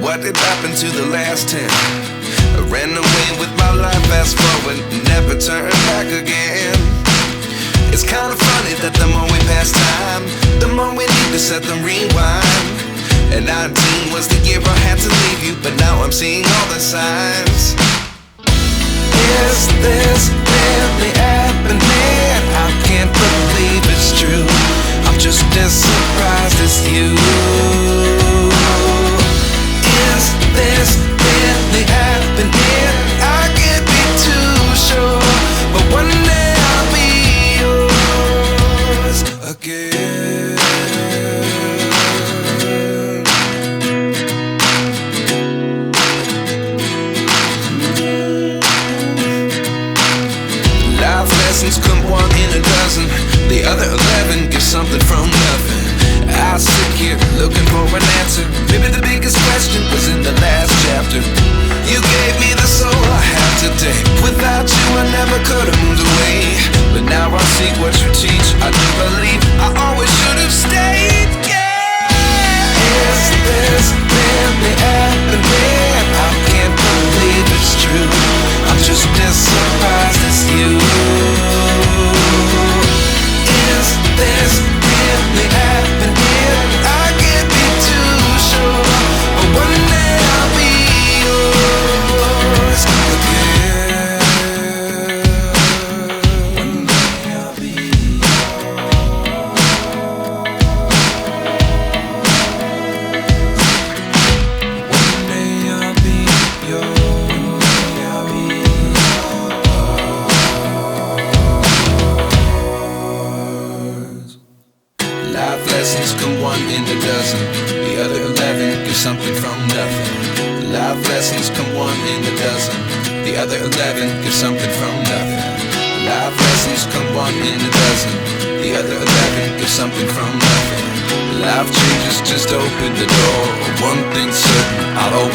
what did happen to the last 10? I ran away with my life, fast forward, never turn back again. It's kind of funny that the more we pass time, the more we need to set them rewind. And 19 was the year I had to leave you, but now I'm seeing all the signs. Is this really happening? I can't believe it's true. I'm just as surprised as you. Is this really happening? I can't be too sure, but one day I'll be yours again. Life lessons come one in a dozen. The other 11 get something from nothing. I sit here looking for an answer. Maybe the biggest question was in the last chapter. You gave me the soul I have today. Without you I never could have moved away. But now I see what you teach. I do believe I always should have stayed. Yeah. Is this really happening? I can't believe it's true. I'm just as surprised as you. Is this really happening? I can't be too sure, but one day I'll be yours again. One day I'll be yours. One day I'll be yours. One day I'll be yours. Life lessons come one in a dozen. The other 11 give something from nothing. Life lessons come one in a dozen. The other 11 give something from nothing. Life lessons come one in a dozen. The other 11 give something from nothing. Life changes just open the door. One thing's certain, I'll always